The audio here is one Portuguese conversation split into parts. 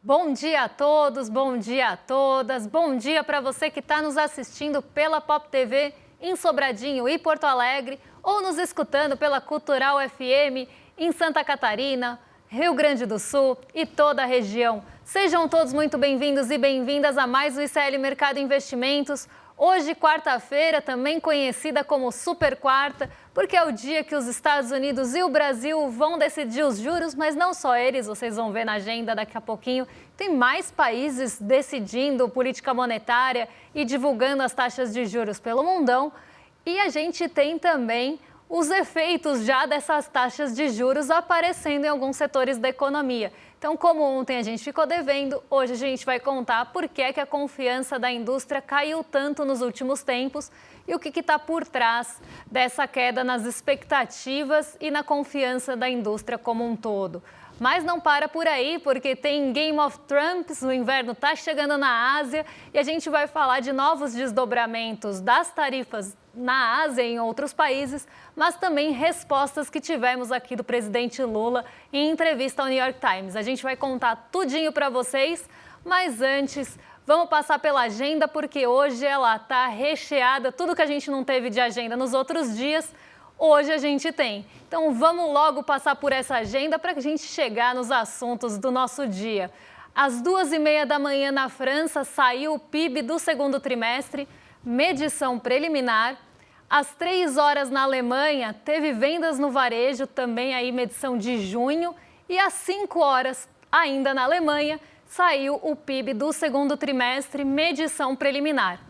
Bom dia a todos, bom dia a todas, bom dia para você que está nos assistindo pela Pop TV em Sobradinho e Porto Alegre ou nos escutando pela Cultural FM em Santa Catarina, Rio Grande do Sul e toda a região. Sejam todos muito bem-vindos e bem-vindas a mais o ICL Mercado Investimentos. Hoje, quarta-feira, também conhecida como Super Quarta, porque é o dia que os Estados Unidos e o Brasil vão decidir os juros, mas não só eles, vocês vão ver na agenda daqui a pouquinho. Tem mais países decidindo política monetária e divulgando as taxas de juros pelo mundão. E a gente tem também os efeitos já dessas taxas de juros aparecendo em alguns setores da economia. Então, como ontem a gente ficou devendo, hoje a gente vai contar por que a confiança da indústria caiu tanto nos últimos tempos e o que está por trás dessa queda nas expectativas e na confiança da indústria como um todo. Mas não para por aí, porque tem Game of Thrones, o inverno está chegando na Ásia e a gente vai falar de novos desdobramentos das tarifas na Ásia e em outros países, mas também respostas que tivemos aqui do presidente Lula em entrevista ao New York Times. A gente vai contar tudinho para vocês, mas antes vamos passar pela agenda, porque hoje ela está recheada, tudo que a gente não teve de agenda nos outros dias, hoje a gente tem. Então vamos logo passar por essa agenda para a gente chegar nos assuntos do nosso dia. Às 2h30 da manhã na França saiu o PIB do segundo trimestre, medição preliminar. Às 3 horas na Alemanha teve vendas no varejo, também aí medição de junho. E às 5 horas ainda na Alemanha saiu o PIB do segundo trimestre, medição preliminar.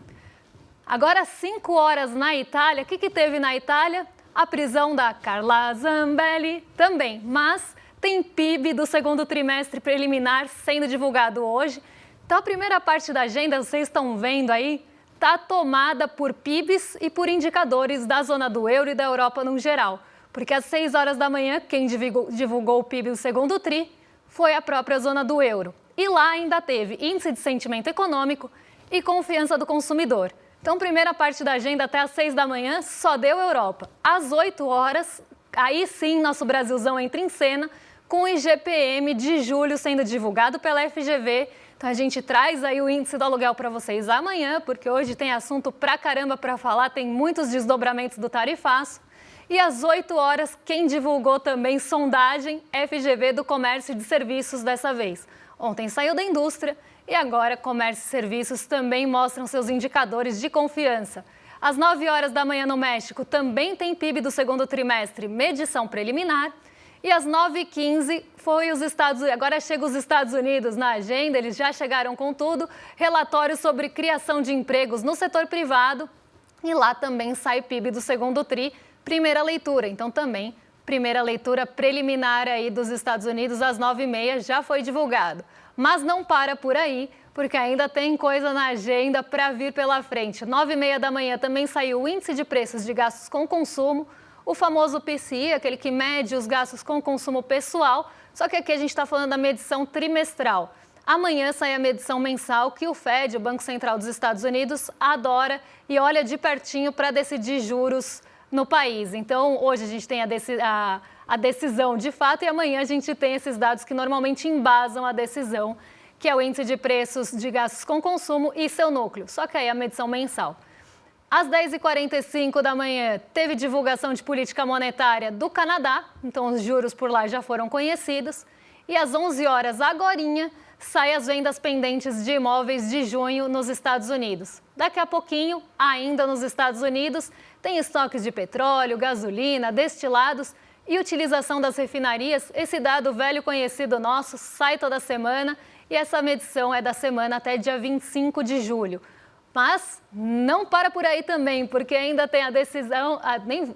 Agora às 5 horas na Itália, o que teve na Itália? A prisão da Carla Zambelli também, mas tem PIB do segundo trimestre preliminar sendo divulgado hoje. Então a primeira parte da agenda, vocês estão vendo aí, está tomada por PIBs e por indicadores da zona do euro e da Europa no geral. Porque às 6 horas da manhã, quem divulgou o PIB do segundo TRI foi a própria zona do euro. E lá ainda teve índice de sentimento econômico e confiança do consumidor. Então, primeira parte da agenda até às 6 da manhã só deu Europa. Às 8 horas, aí sim nosso Brasilzão entra em cena com o IGPM de julho sendo divulgado pela FGV. Então a gente traz aí o índice do aluguel para vocês amanhã, porque hoje tem assunto pra caramba para falar, tem muitos desdobramentos do tarifaço. E às 8 horas, quem divulgou também sondagem FGV do comércio e de serviços dessa vez. Ontem saiu da indústria e agora comércio e serviços também mostram seus indicadores de confiança. Às 9 horas da manhã no México também tem PIB do segundo trimestre, medição preliminar. E às 9h15 foi os Estados Unidos. Agora chega os Estados Unidos na agenda, eles já chegaram com tudo. Relatório sobre criação de empregos no setor privado. E lá também sai PIB do segundo TRI, primeira leitura. Então também, primeira leitura preliminar aí dos Estados Unidos às 9h30 já foi divulgado. Mas não para por aí, porque ainda tem coisa na agenda para vir pela frente. 9h30 da manhã também saiu o índice de preços de gastos com consumo. O famoso PCI, aquele que mede os gastos com consumo pessoal, só que aqui a gente está falando da medição trimestral. Amanhã sai a medição mensal que o Fed, o Banco Central dos Estados Unidos, adora e olha de pertinho para decidir juros no país. Então, hoje a gente tem a decisão de fato e amanhã a gente tem esses dados que normalmente embasam a decisão, que é o índice de preços de gastos com consumo e seu núcleo, só que aí é a medição mensal. Às 10h45 da manhã, teve divulgação de política monetária do Canadá, então os juros por lá já foram conhecidos. E às 11 horas, agorinha, saem as vendas pendentes de imóveis de junho nos Estados Unidos. Daqui a pouquinho, ainda nos Estados Unidos, tem estoques de petróleo, gasolina, destilados e utilização das refinarias. Esse dado velho conhecido nosso sai toda semana e essa medição é da semana até dia 25 de julho. Mas não para por aí também, porque ainda tem a decisão,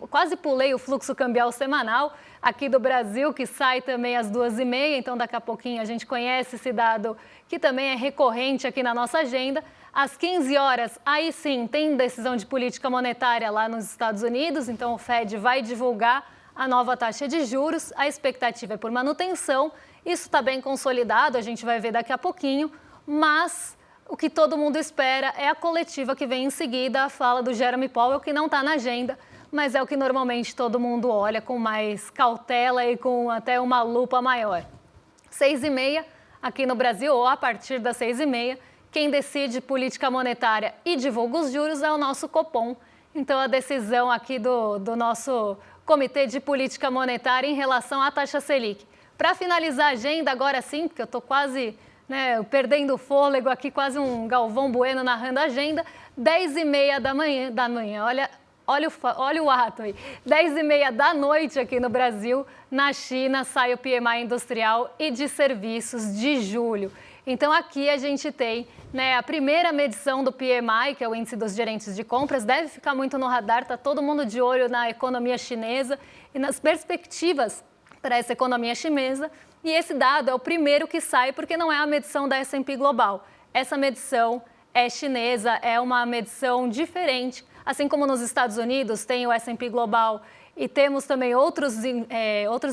quase pulei o fluxo cambial semanal aqui do Brasil, que sai também às 2h30, então daqui a pouquinho a gente conhece esse dado que também é recorrente aqui na nossa agenda. Às 15 horas, aí sim, tem decisão de política monetária lá nos Estados Unidos, então o Fed vai divulgar a nova taxa de juros, a expectativa é por manutenção, isso está bem consolidado, a gente vai ver daqui a pouquinho, mas o que todo mundo espera é a coletiva que vem em seguida, a fala do Jerome Powell, que não está na agenda, mas é o que normalmente todo mundo olha com mais cautela e com até uma lupa maior. 6h30, aqui no Brasil, ou a partir das 6h30. Quem decide política monetária e divulga os juros é o nosso Copom. Então, a decisão aqui do nosso Comitê de Política Monetária em relação à taxa Selic. Para finalizar a agenda, agora sim, porque eu estou quase perdendo o fôlego aqui, quase um Galvão Bueno narrando a agenda, 10h30 da manhã, olha o ato aí, 10h30 da noite aqui no Brasil, na China, sai o PMI industrial e de serviços de julho. Então, aqui a gente tem a primeira medição do PMI, que é o índice dos gerentes de compras, deve ficar muito no radar, está todo mundo de olho na economia chinesa e nas perspectivas para essa economia chinesa. E esse dado é o primeiro que sai, porque não é a medição da S&P Global. Essa medição é chinesa, é uma medição diferente. Assim como nos Estados Unidos tem o S&P Global e temos também outros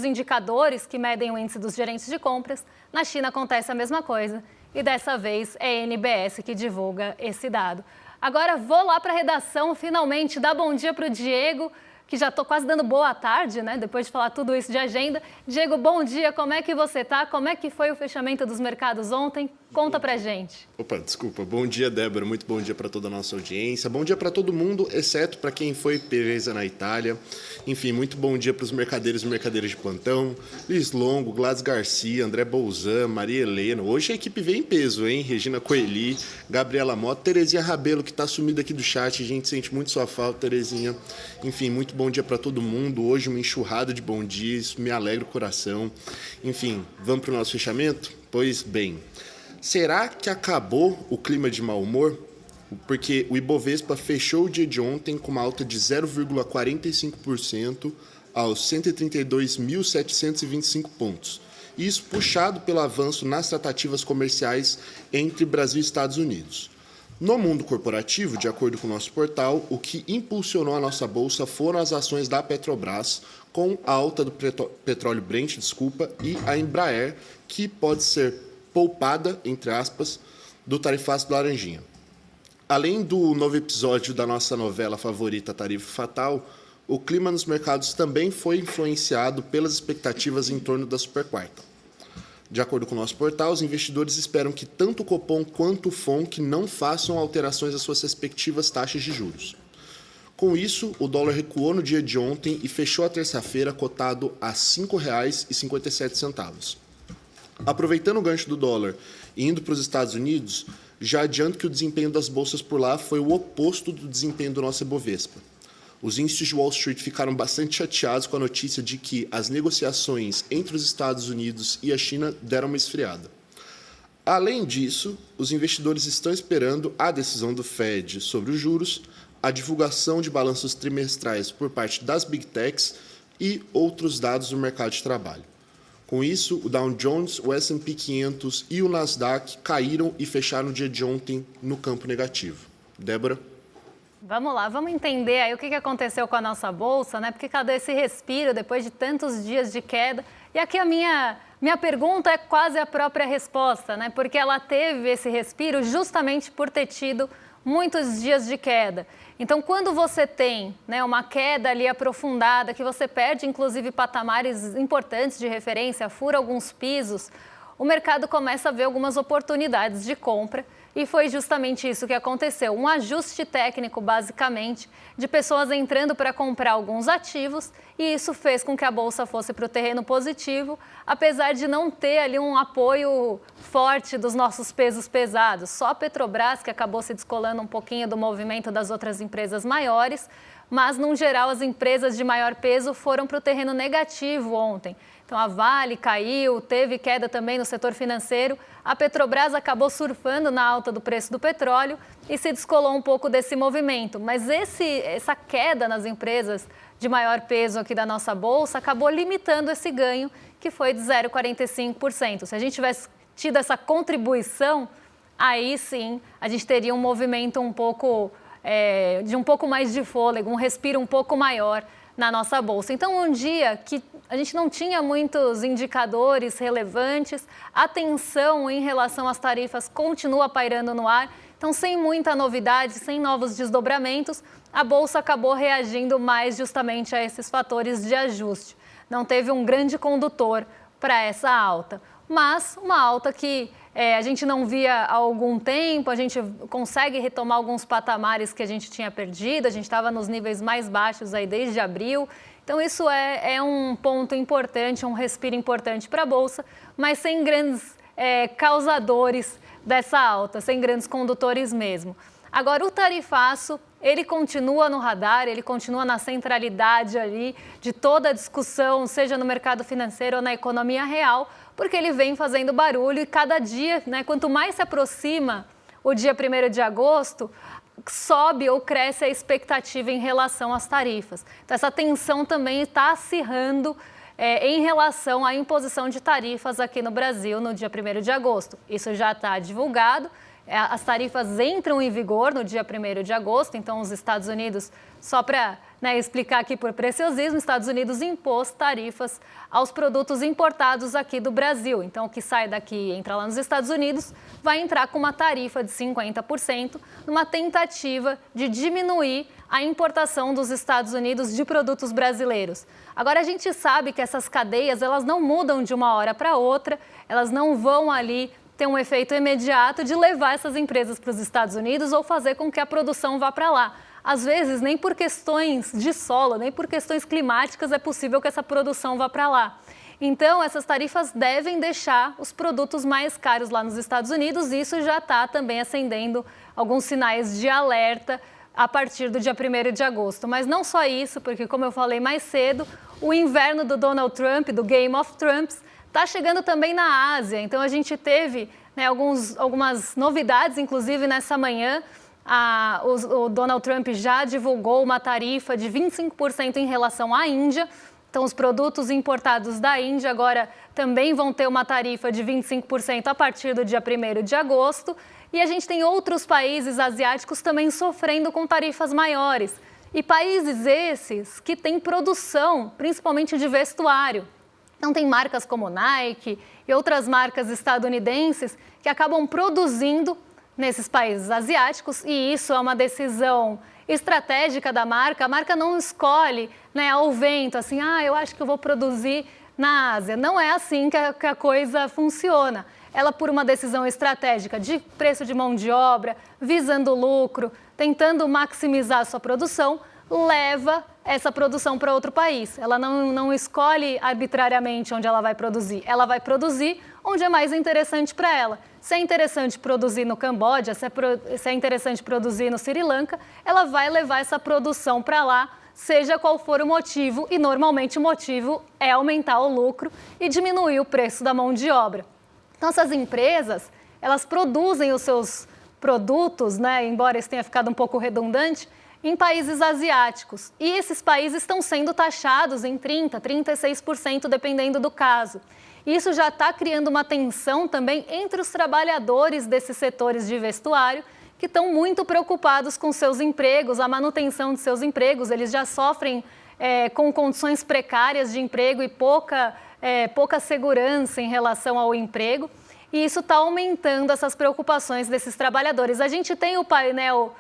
indicadores que medem o índice dos gerentes de compras, na China acontece a mesma coisa. E dessa vez é a NBS que divulga esse dado. Agora vou lá para a redação, finalmente, dar bom dia para o Diego, que já estou quase dando boa tarde, depois de falar tudo isso de agenda. Diego, bom dia, como é que você está? Como é que foi o fechamento dos mercados ontem? Conta pra gente. Opa, desculpa. Bom dia, Débora. Muito bom dia para toda a nossa audiência. Bom dia para todo mundo, exceto para quem foi presa na Itália. Enfim, muito bom dia para os mercadeiros e mercadeiras de plantão. Luiz Longo, Gladys Garcia, André Bolzan, Maria Helena. Hoje a equipe veio em peso, hein? Regina Coeli, Gabriela Mota, Terezinha Rabelo, que está sumida aqui do chat. A gente sente muito sua falta, Terezinha. Enfim, muito bom dia para todo mundo. Hoje uma enxurrada de bom dia, isso me alegra o coração. Enfim, vamos para o nosso fechamento? Pois bem... Será que acabou o clima de mau humor? Porque o Ibovespa fechou o dia de ontem com uma alta de 0,45% aos 132.725 pontos. Isso puxado pelo avanço nas tratativas comerciais entre Brasil e Estados Unidos. No mundo corporativo, de acordo com o nosso portal, o que impulsionou a nossa bolsa foram as ações da Petrobras, com a alta do petróleo Brent, e a Embraer, que pode ser poupada, entre aspas, do tarifaço do Laranjinha. Além do novo episódio da nossa novela favorita Tarifa Fatal, o clima nos mercados também foi influenciado pelas expectativas em torno da Superquarta. De acordo com o nosso portal, os investidores esperam que tanto o Copom quanto o FONC não façam alterações às suas respectivas taxas de juros. Com isso, o dólar recuou no dia de ontem e fechou a terça-feira cotado a R$ 5,57. Aproveitando o gancho do dólar e indo para os Estados Unidos, já adianto que o desempenho das bolsas por lá foi o oposto do desempenho do nosso Ibovespa. Os índices de Wall Street ficaram bastante chateados com a notícia de que as negociações entre os Estados Unidos e a China deram uma esfriada. Além disso, os investidores estão esperando a decisão do Fed sobre os juros, a divulgação de balanços trimestrais por parte das Big Techs e outros dados do mercado de trabalho. Com isso, o Dow Jones, o S&P 500 e o Nasdaq caíram e fecharam o dia de ontem no campo negativo. Débora? Vamos lá, vamos entender aí o que aconteceu com a nossa bolsa, Porque cadê esse respiro depois de tantos dias de queda? E aqui a minha pergunta é quase a própria resposta, Porque ela teve esse respiro justamente por ter tido muitos dias de queda. Então, quando você tem uma queda ali aprofundada, que você perde, inclusive, patamares importantes de referência, fura alguns pisos, o mercado começa a ver algumas oportunidades de compra e foi justamente isso que aconteceu. Um ajuste técnico, basicamente, de pessoas entrando para comprar alguns ativos e isso fez com que a bolsa fosse para o terreno positivo, apesar de não ter ali um apoio forte dos nossos pesos pesados. Só a Petrobras que acabou se descolando um pouquinho do movimento das outras empresas maiores, mas, no geral, as empresas de maior peso foram para o terreno negativo ontem. Então, a Vale caiu, teve queda também no setor financeiro. A Petrobras acabou surfando na alta do preço do petróleo e se descolou um pouco desse movimento. Mas essa queda nas empresas de maior peso aqui da nossa bolsa acabou limitando esse ganho, que foi de 0,45%. Se a gente tivesse tido essa contribuição, aí sim a gente teria um movimento de um pouco mais de fôlego, um respiro um pouco maior na nossa bolsa. Então, um dia que a gente não tinha muitos indicadores relevantes, a tensão em relação às tarifas continua pairando no ar. Então, sem muita novidade, sem novos desdobramentos, a bolsa acabou reagindo mais justamente a esses fatores de ajuste. Não teve um grande condutor para essa alta. mas uma alta que a gente não via há algum tempo, a gente consegue retomar alguns patamares que a gente tinha perdido, a gente estava nos níveis mais baixos aí desde abril. Então isso é um ponto importante, um respiro importante para a Bolsa, mas sem grandes causadores dessa alta, sem grandes condutores mesmo. Agora, o tarifaço, ele continua no radar, ele continua na centralidade ali de toda a discussão, seja no mercado financeiro ou na economia real, porque ele vem fazendo barulho e cada dia, né, quanto mais se aproxima o dia 1º de agosto, sobe ou cresce a expectativa em relação às tarifas. Então, essa tensão também está acirrando em relação à imposição de tarifas aqui no Brasil no dia 1º de agosto. Isso já está divulgado. As tarifas entram em vigor no dia 1º de agosto, então os Estados Unidos, só para explicar aqui por preciosismo, os Estados Unidos impôs tarifas aos produtos importados aqui do Brasil. Então, o que sai daqui e entra lá nos Estados Unidos vai entrar com uma tarifa de 50%, numa tentativa de diminuir a importação dos Estados Unidos de produtos brasileiros. Agora, a gente sabe que essas cadeias, elas não mudam de uma hora para outra, elas não vão ali ter um efeito imediato de levar essas empresas para os Estados Unidos ou fazer com que a produção vá para lá. Às vezes, nem por questões de solo, nem por questões climáticas é possível que essa produção vá para lá. Então, essas tarifas devem deixar os produtos mais caros lá nos Estados Unidos e isso já está também acendendo alguns sinais de alerta a partir do dia 1º de agosto. Mas não só isso, porque como eu falei mais cedo, o inverno do Donald Trump, do Game of Trumps, está chegando também na Ásia. Então, a gente teve algumas novidades, inclusive nessa manhã. O Donald Trump já divulgou uma tarifa de 25% em relação à Índia. Então, os produtos importados da Índia agora também vão ter uma tarifa de 25% a partir do dia 1º de agosto. E a gente tem outros países asiáticos também sofrendo com tarifas maiores. E países esses que têm produção, principalmente de vestuário. Então, tem marcas como Nike e outras marcas estadunidenses que acabam produzindo nesses países asiáticos e isso é uma decisão estratégica da marca. A marca não escolhe ao vento, assim, eu acho que eu vou produzir na Ásia. Não é assim que a coisa funciona. Ela, por uma decisão estratégica de preço de mão de obra, visando lucro, tentando maximizar a sua produção, leva essa produção para outro país. Ela não escolhe arbitrariamente onde ela vai produzir onde é mais interessante para ela. Se é interessante produzir no Camboja, se é interessante produzir no Sri Lanka, ela vai levar essa produção para lá, seja qual for o motivo, e normalmente o motivo é aumentar o lucro e diminuir o preço da mão de obra. Então, essas empresas, elas produzem os seus produtos, embora isso tenha ficado um pouco redundante, em países asiáticos. E esses países estão sendo taxados em 30%, 36%, dependendo do caso. Isso já está criando uma tensão também entre os trabalhadores desses setores de vestuário, que estão muito preocupados com seus empregos, a manutenção de seus empregos. Eles já sofrem com condições precárias de emprego e pouca segurança em relação ao emprego. E isso está aumentando essas preocupações desses trabalhadores. A gente tem o painel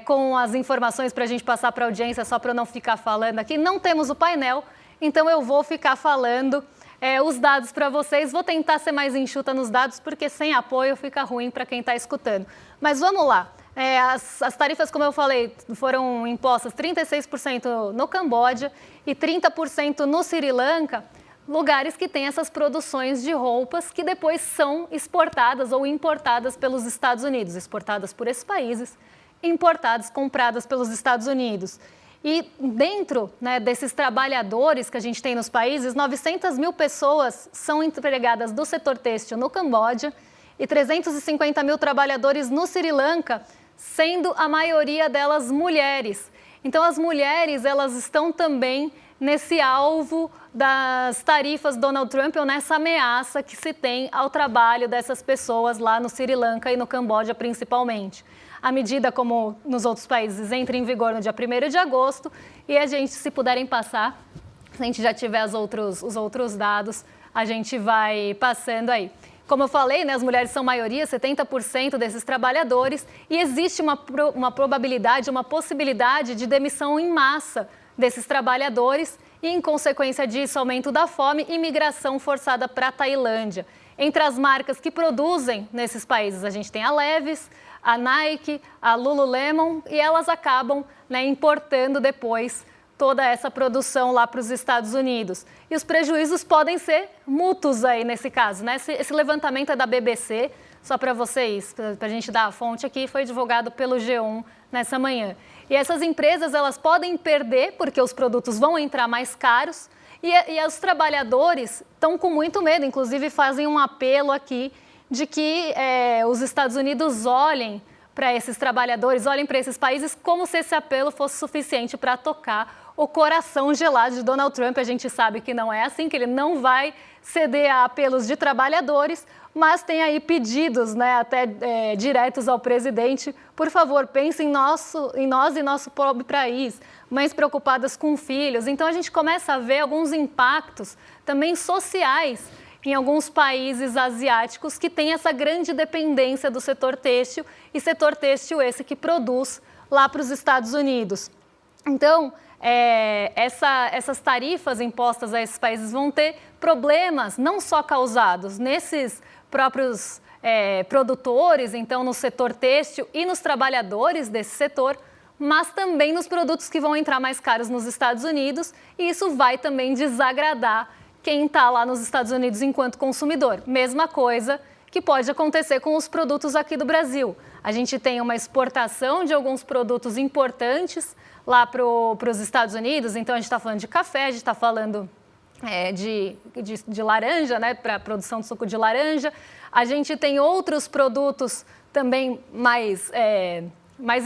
com as informações para a gente passar para a audiência, só para eu não ficar falando aqui. Não temos o painel, então eu vou ficar falando os dados para vocês. Vou tentar ser mais enxuta nos dados, porque sem apoio fica ruim para quem está escutando. Mas vamos lá. As tarifas, como eu falei, foram impostas 36% no Camboja e 30% no Sri Lanka, lugares que têm essas produções de roupas que depois são exportadas ou importadas pelos Estados Unidos, exportadas por esses países, importadas, compradas pelos Estados Unidos. E dentro desses trabalhadores que a gente tem nos países, 900 mil pessoas são empregadas do setor têxtil no Camboja e 350 mil trabalhadores no Sri Lanka, sendo a maioria delas mulheres. Então, as mulheres, elas estão também nesse alvo das tarifas Donald Trump ou nessa ameaça que se tem ao trabalho dessas pessoas lá no Sri Lanka e no Camboja, principalmente. A medida, como nos outros países, entra em vigor no dia 1º de agosto e a gente, se puderem passar, se a gente já tiver os outros dados, a gente vai passando aí. Como eu falei, as mulheres são maioria, 70% desses trabalhadores, e existe uma probabilidade, uma possibilidade de demissão em massa desses trabalhadores e, em consequência disso, aumento da fome e migração forçada para a Tailândia. Entre as marcas que produzem nesses países, a gente tem a Levi's, a Nike, a Lululemon, e elas acabam, né, importando depois toda essa produção lá para os Estados Unidos. E os prejuízos podem ser mútuos aí nesse caso, né? Esse levantamento é da BBC, só para vocês, para a gente dar a fonte aqui, foi divulgado pelo G1 nessa manhã. E essas empresas, elas podem perder porque os produtos vão entrar mais caros e os trabalhadores estão com muito medo, inclusive fazem um apelo aqui de que os Estados Unidos olhem para esses trabalhadores, olhem para esses países como se esse apelo fosse suficiente para tocar o coração gelado de Donald Trump. A gente sabe que não é assim, que ele não vai ceder a apelos de trabalhadores, mas tem aí pedidos, né, até diretos ao presidente. Por favor, pense em nós e nosso pobre país, mães preocupadas com filhos. Então a gente começa a ver alguns impactos também sociais em alguns países asiáticos que têm essa grande dependência do setor têxtil, e setor têxtil esse que produz lá para os Estados Unidos. Então, essas tarifas impostas a esses países vão ter problemas não só causados nesses próprios produtores, então no setor têxtil e nos trabalhadores desse setor, mas também nos produtos que vão entrar mais caros nos Estados Unidos, e isso vai também desagradar quem está lá nos Estados Unidos enquanto consumidor. Mesma coisa que pode acontecer com os produtos aqui do Brasil. A gente tem uma exportação de alguns produtos importantes lá para os Estados Unidos, então a gente está falando de café, a gente está falando de laranja, né, para a produção de suco de laranja. A gente tem outros produtos também mais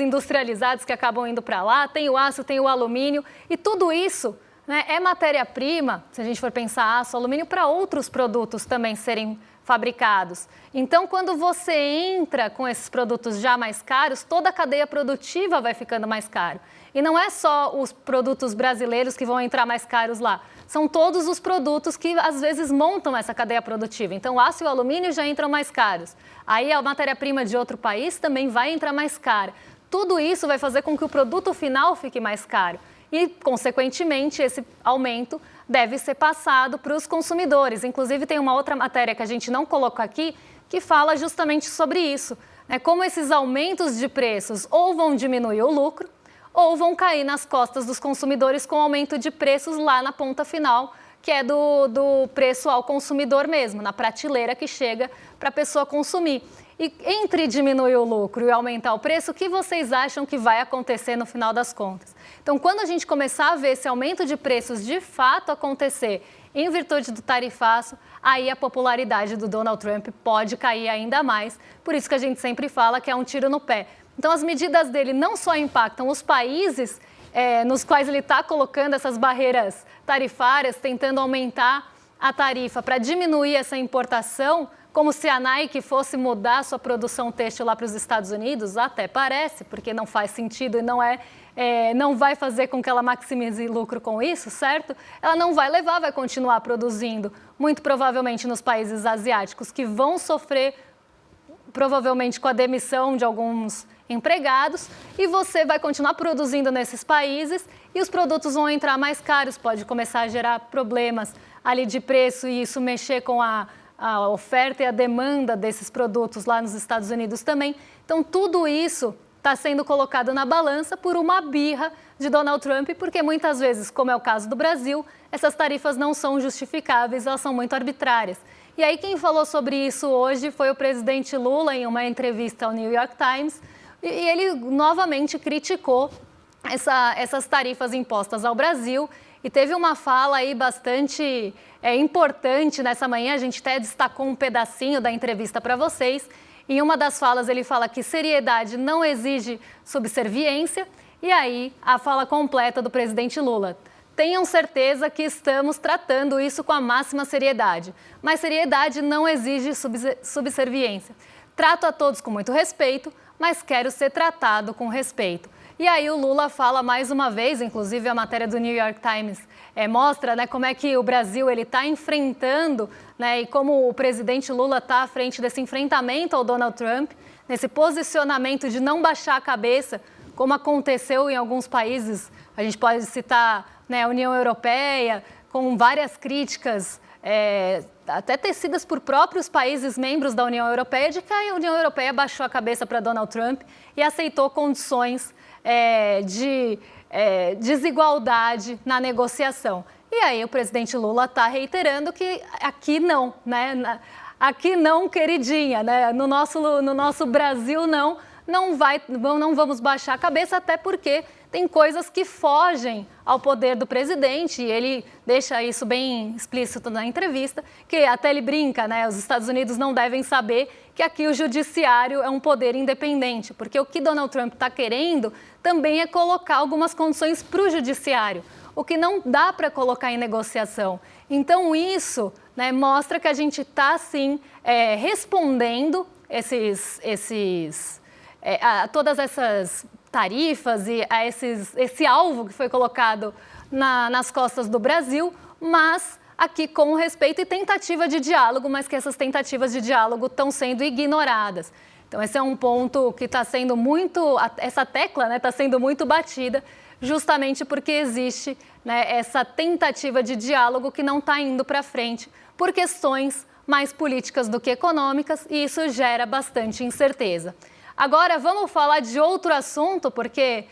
industrializados que acabam indo para lá, tem o aço, tem o alumínio, e tudo isso, né, é matéria-prima, se a gente for pensar aço, alumínio, para outros produtos também serem fabricados. Então, quando você entra com esses produtos já mais caros, toda a cadeia produtiva vai ficando mais caro. E não é só os produtos brasileiros que vão entrar mais caros lá, são todos os produtos que às vezes montam essa cadeia produtiva. Então, o aço e o alumínio já entram mais caros. Aí a matéria-prima de outro país também vai entrar mais cara. Tudo isso vai fazer com que o produto final fique mais caro. E, consequentemente, esse aumento deve ser passado para os consumidores. Inclusive, tem uma outra matéria que a gente não colocou aqui, que fala justamente sobre isso, né? Como esses aumentos de preços ou vão diminuir o lucro, ou vão cair nas costas dos consumidores com aumento de preços lá na ponta final, que é do preço ao consumidor mesmo, na prateleira que chega para a pessoa consumir. E entre diminuir o lucro e aumentar o preço, o que vocês acham que vai acontecer no final das contas? Então, quando a gente começar a ver esse aumento de preços de fato acontecer em virtude do tarifaço, aí a popularidade do Donald Trump pode cair ainda mais. Por isso que a gente sempre fala que é um tiro no pé. Então, as medidas dele não só impactam os países nos quais ele está colocando essas barreiras tarifárias, tentando aumentar a tarifa para diminuir essa importação, como se a Nike fosse mudar sua produção têxtil lá para os Estados Unidos, até parece, porque não faz sentido e não vai fazer com que ela maximize lucro com isso, certo? Ela não vai levar, vai continuar produzindo, muito provavelmente nos países asiáticos, que vão sofrer provavelmente com a demissão de alguns empregados, e você vai continuar produzindo nesses países e os produtos vão entrar mais caros, pode começar a gerar problemas ali de preço e isso mexer com a oferta e a demanda desses produtos lá nos Estados Unidos também. Então, tudo isso está sendo colocado na balança por uma birra de Donald Trump, porque muitas vezes, como é o caso do Brasil, essas tarifas não são justificáveis, elas são muito arbitrárias. E aí quem falou sobre isso hoje foi o presidente Lula em uma entrevista ao New York Times, e ele novamente criticou essas tarifas impostas ao Brasil. E teve uma fala aí bastante importante nessa manhã, a gente até destacou um pedacinho da entrevista para vocês. Em uma das falas ele fala que seriedade não exige subserviência, e aí a fala completa do presidente Lula: tenham certeza que estamos tratando isso com a máxima seriedade, mas seriedade não exige subserviência. Trato a todos com muito respeito, mas quero ser tratado com respeito. E aí o Lula fala mais uma vez, inclusive a matéria do New York Times mostra, né, como é que o Brasil está enfrentando, né, e como o presidente Lula está à frente desse enfrentamento ao Donald Trump, nesse posicionamento de não baixar a cabeça, como aconteceu em alguns países. A gente pode citar, né, a União Europeia, com várias críticas até tecidas por próprios países membros da União Europeia, de que a União Europeia baixou a cabeça para Donald Trump e aceitou condições de desigualdade na negociação. E aí o presidente Lula está reiterando que aqui não, né? Aqui não, queridinha, né? No nosso Brasil não vamos baixar a cabeça, até porque tem coisas que fogem ao poder do presidente, e ele deixa isso bem explícito na entrevista, que até ele brinca, né? Os Estados Unidos não devem saber que aqui o judiciário é um poder independente, porque o que Donald Trump está querendo também é colocar algumas condições para o judiciário, o que não dá para colocar em negociação. Então isso, né, mostra que a gente está, sim, respondendo a todas essas tarifas e a esse alvo que foi colocado nas costas do Brasil, mas aqui com respeito e tentativa de diálogo, mas que essas tentativas de diálogo estão sendo ignoradas. Então esse é um ponto que está sendo muito, essa tecla, né, está sendo muito batida, justamente porque existe, né, essa tentativa de diálogo que não está indo para frente por questões mais políticas do que econômicas, e isso gera bastante incerteza. Agora vamos falar de outro assunto, porque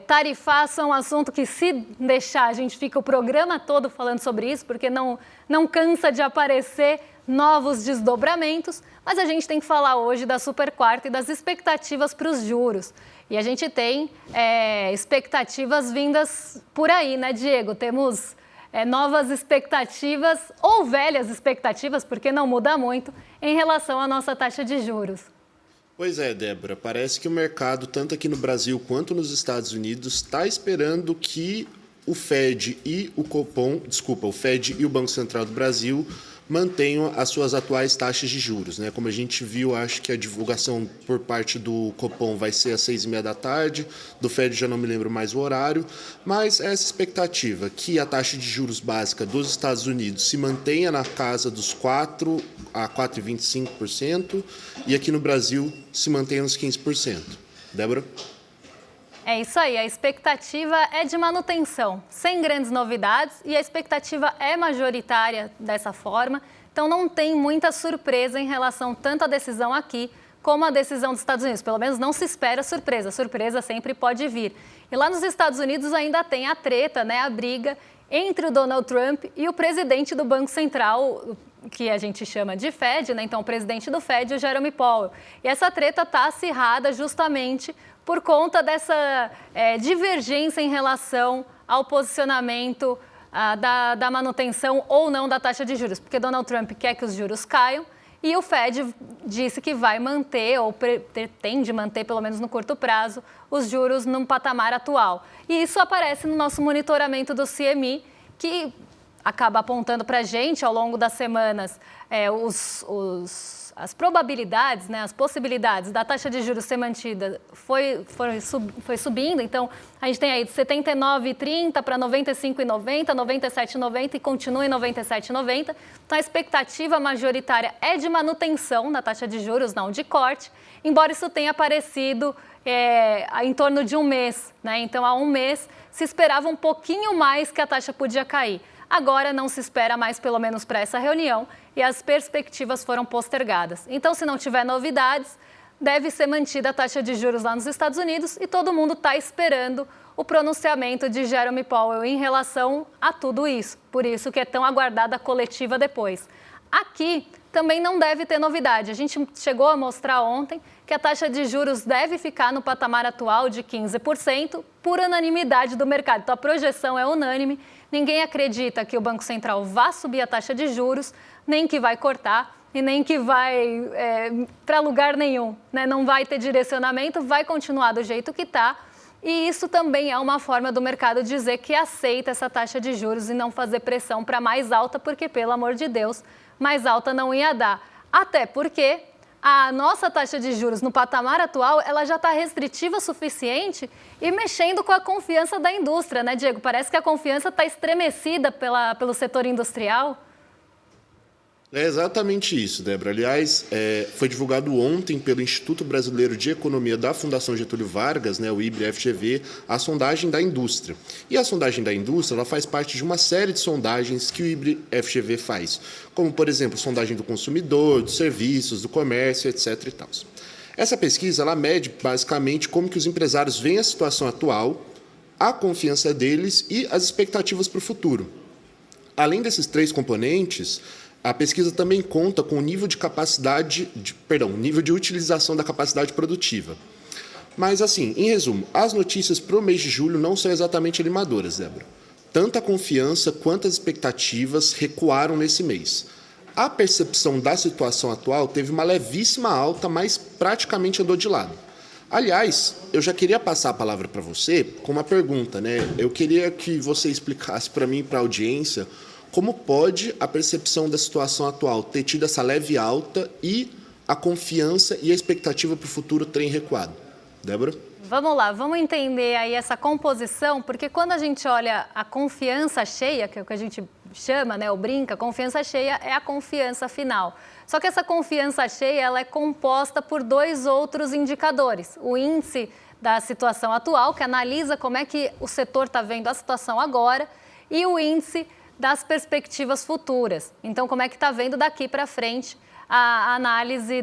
tarifar é um assunto que, se deixar, a gente fica o programa todo falando sobre isso, porque não cansa de aparecer novos desdobramentos, mas a gente tem que falar hoje da super quarta e das expectativas para os juros. E a gente tem expectativas vindas por aí, né, Diego? Temos novas expectativas, ou velhas expectativas, porque não muda muito, em relação à nossa taxa de juros. Pois é, Débora, parece que o mercado, tanto aqui no Brasil quanto nos Estados Unidos, está esperando que o Fed e o Fed e o Banco Central do Brasil mantenham as suas atuais taxas de juros, né? Como a gente viu, acho que a divulgação por parte do Copom vai ser às 6h30 da tarde, do Fed já não me lembro mais o horário, mas essa expectativa que a taxa de juros básica dos Estados Unidos se mantenha na casa dos 4% a 4,25% e aqui no Brasil se mantenha nos 15%. Débora? É isso aí, a expectativa é de manutenção, sem grandes novidades, e a expectativa é majoritária dessa forma, então não tem muita surpresa em relação tanto à decisão aqui como à decisão dos Estados Unidos. Pelo menos não se espera surpresa, surpresa sempre pode vir. E lá nos Estados Unidos ainda tem a treta, né, a briga entre o Donald Trump e o presidente do Banco Central, que a gente chama de Fed, né? Então o presidente do Fed, o Jerome Powell. E essa treta está acirrada justamente por conta dessa divergência em relação ao posicionamento da manutenção ou não da taxa de juros, porque Donald Trump quer que os juros caiam e o Fed disse que vai manter, ou pretende manter, pelo menos no curto prazo, os juros num patamar atual. E isso aparece no nosso monitoramento do CME, que acaba apontando para a gente, ao longo das semanas, as probabilidades, né, as possibilidades da taxa de juros ser mantida foi subindo. Então, a gente tem aí de 79,30 para 95,90, 97,90 e continua em 97,90. Então, a expectativa majoritária é de manutenção na taxa de juros, não de corte, embora isso tenha aparecido em torno de um mês, né? Então, há um mês se esperava um pouquinho mais que a taxa podia cair. Agora não se espera mais, pelo menos para essa reunião, e as perspectivas foram postergadas. Então, se não tiver novidades, deve ser mantida a taxa de juros lá nos Estados Unidos e todo mundo está esperando o pronunciamento de Jerome Powell em relação a tudo isso. Por isso que é tão aguardada a coletiva depois. Aqui também não deve ter novidade. A gente chegou a mostrar ontem que a taxa de juros deve ficar no patamar atual de 15% por unanimidade do mercado. Então, a projeção é unânime. Ninguém acredita que o Banco Central vá subir a taxa de juros, nem que vai cortar e nem que vai para lugar nenhum, né? Não vai ter direcionamento, vai continuar do jeito que está. E isso também é uma forma do mercado dizer que aceita essa taxa de juros e não fazer pressão para mais alta, porque, pelo amor de Deus, mais alta não ia dar. Até porque a nossa taxa de juros no patamar atual, ela já está restritiva o suficiente e mexendo com a confiança da indústria, né, Diego? Parece que a confiança está estremecida pelo setor industrial. É exatamente isso, Débora. Aliás, foi divulgado ontem pelo Instituto Brasileiro de Economia da Fundação Getúlio Vargas, né, o IBRE-FGV, a sondagem da indústria. E a sondagem da indústria ela faz parte de uma série de sondagens que o IBRE-FGV faz, como, por exemplo, sondagem do consumidor, dos serviços, do comércio, etc. e tal. Essa pesquisa ela mede, basicamente, como que os empresários veem a situação atual, a confiança deles e as expectativas para o futuro. Além desses três componentes, a pesquisa também conta com o nível de nível de utilização da capacidade produtiva. Mas, assim, em resumo, as notícias para o mês de julho não são exatamente animadoras, Débora. Tanto a confiança quanto as expectativas recuaram nesse mês. A percepção da situação atual teve uma levíssima alta, mas praticamente andou de lado. Aliás, eu já queria passar a palavra para você com uma pergunta, né? Eu queria que você explicasse para mim e para a audiência como pode a percepção da situação atual ter tido essa leve alta e a confiança e a expectativa para o futuro terem recuado. Débora? Vamos lá, vamos entender aí essa composição, porque quando a gente olha a confiança cheia, que é o que a gente chama, né, ou brinca, confiança cheia é a confiança final. Só que essa confiança cheia ela é composta por dois outros indicadores. O índice da situação atual, que analisa como é que o setor está vendo a situação agora, e o índice das perspectivas futuras. Então, como é que está vendo daqui para frente a análise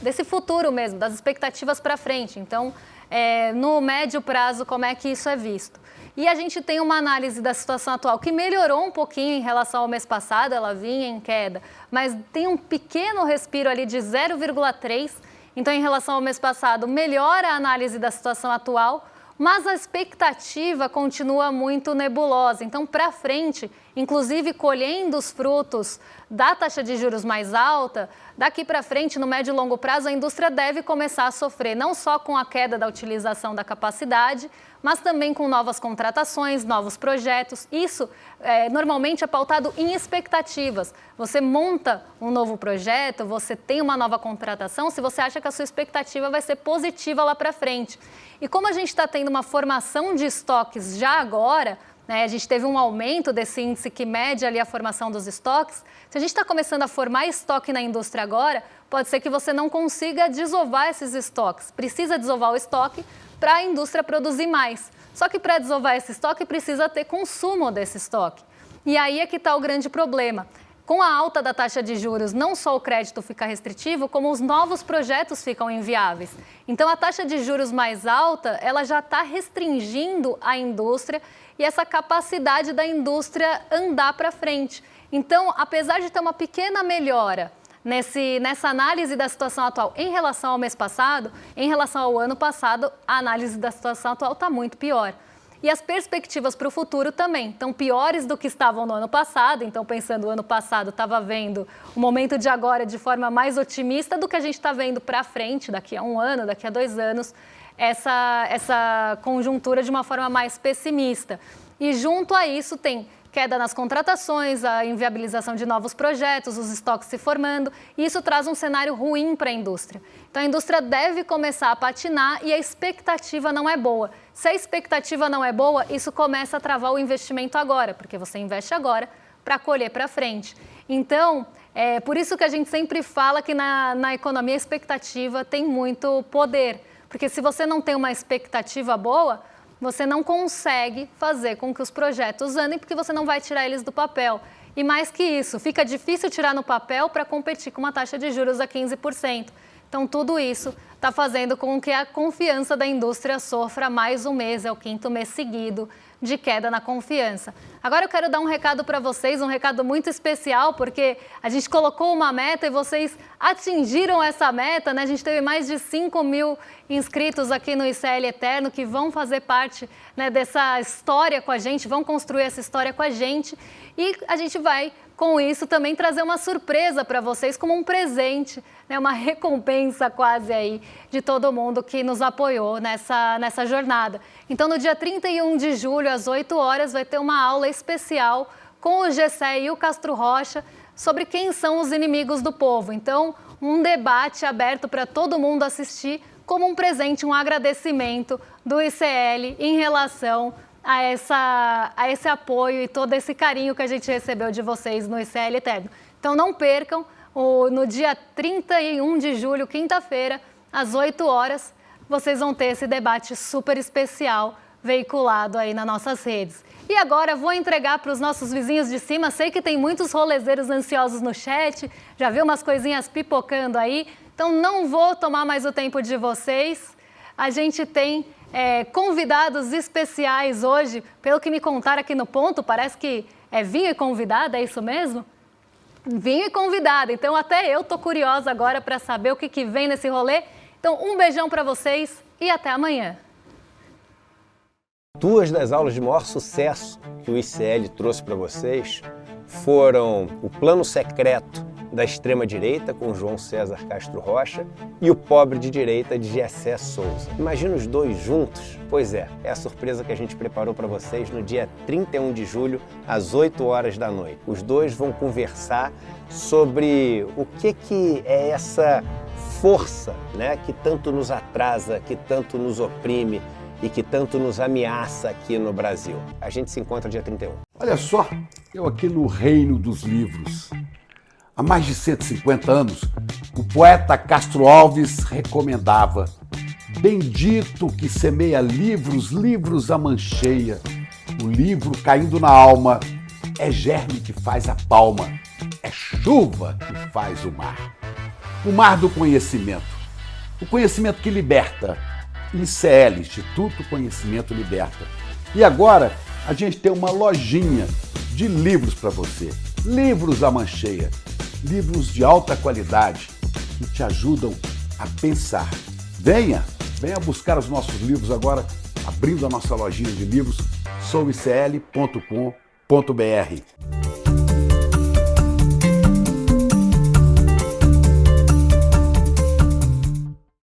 desse futuro mesmo, das expectativas para frente. Então, no médio prazo, como é que isso é visto? E a gente tem uma análise da situação atual que melhorou um pouquinho em relação ao mês passado, ela vinha em queda, mas tem um pequeno respiro ali de 0,3. Então, em relação ao mês passado, melhora a análise da situação atual, mas a expectativa continua muito nebulosa. Então, para frente, inclusive colhendo os frutos da taxa de juros mais alta, daqui para frente, no médio e longo prazo, a indústria deve começar a sofrer, não só com a queda da utilização da capacidade, mas também com novas contratações, novos projetos. Isso normalmente é pautado em expectativas. Você monta um novo projeto, você tem uma nova contratação, se você acha que a sua expectativa vai ser positiva lá para frente. E como a gente está tendo uma formação de estoques já agora, né, a gente teve um aumento desse índice que mede ali a formação dos estoques, se a gente está começando a formar estoque na indústria agora, pode ser que você não consiga desovar esses estoques. Precisa desovar o estoque para a indústria produzir mais. Só que para desovar esse estoque precisa ter consumo desse estoque. E aí é que está o grande problema. Com a alta da taxa de juros, não só o crédito fica restritivo, como os novos projetos ficam inviáveis. Então, a taxa de juros mais alta, ela já está restringindo a indústria e essa capacidade da indústria andar para frente. Então, apesar de ter uma pequena melhora nessa análise da situação atual em relação ao mês passado, em relação ao ano passado, a análise da situação atual está muito pior. E as perspectivas para o futuro também estão piores do que estavam no ano passado. Então, pensando no ano passado, estava vendo o momento de agora de forma mais otimista do que a gente está vendo para frente, daqui a um ano, daqui a 2 anos, essa conjuntura de uma forma mais pessimista. E junto a isso tem queda nas contratações, a inviabilização de novos projetos, os estoques se formando, e isso traz um cenário ruim para a indústria. Então, a indústria deve começar a patinar e a expectativa não é boa. Se a expectativa não é boa, isso começa a travar o investimento agora, porque você investe agora para colher para frente. Então, é por isso que a gente sempre fala que na economia a expectativa tem muito poder, porque se você não tem uma expectativa boa, você não consegue fazer com que os projetos andem, porque você não vai tirar eles do papel. E mais que isso, fica difícil tirar no papel para competir com uma taxa de juros a 15%. Então, tudo isso está fazendo com que a confiança da indústria sofra mais um mês, é o 5º mês seguido de queda na confiança. Agora eu quero dar um recado para vocês, um recado muito especial, porque a gente colocou uma meta e vocês atingiram essa meta, né? A gente teve mais de 5.000 inscritos aqui no ICL Eterno que vão fazer parte, né, dessa história com a gente, vão construir essa história com a gente e a gente vai, com isso, também trazer uma surpresa para vocês como um presente, né, uma recompensa quase aí de todo mundo que nos apoiou nessa jornada. Então, no dia 31 de julho, às 8 horas, vai ter uma aula especial com o Gessé e o Castro Rocha sobre quem são os inimigos do povo. Então, um debate aberto para todo mundo assistir como um presente, um agradecimento do ICL em relação a esse apoio e todo esse carinho que a gente recebeu de vocês no ICL Eterno. Então não percam, no dia 31 de julho, quinta-feira, às 8 horas, vocês vão ter esse debate super especial veiculado aí nas nossas redes. E agora vou entregar para os nossos vizinhos de cima. Sei que tem muitos rolezeiros ansiosos no chat, já vi umas coisinhas pipocando aí, então não vou tomar mais o tempo de vocês. A gente tem convidados especiais hoje, pelo que me contaram aqui no ponto, parece que é vinho e convidada, é isso mesmo? Vinho e convidada, então até eu tô curiosa agora para saber o que vem nesse rolê. Então um beijão para vocês e até amanhã. Duas das aulas de maior sucesso que o ICL trouxe para vocês foram o Plano Secreto da Extrema-Direita, com João César Castro Rocha, e o Pobre de Direita, de Gessé Souza. Imagina os dois juntos? Pois é a surpresa que a gente preparou para vocês no dia 31 de julho, às 8 horas da noite. Os dois vão conversar sobre o que é essa força, né, que tanto nos atrasa, que tanto nos oprime, e que tanto nos ameaça aqui no Brasil. A gente se encontra dia 31. Olha só, eu aqui no reino dos livros. Há mais de 150 anos, o poeta Castro Alves recomendava: bendito que semeia livros, livros a mancheia. O livro caindo na alma é germe que faz a palma, é chuva que faz o mar do conhecimento. O conhecimento que liberta. ICL, Instituto Conhecimento Liberta. E agora a gente tem uma lojinha de livros para você. Livros à mancheia. Livros de alta qualidade que te ajudam a pensar. Venha buscar os nossos livros agora, abrindo a nossa lojinha de livros, souicl.com.br.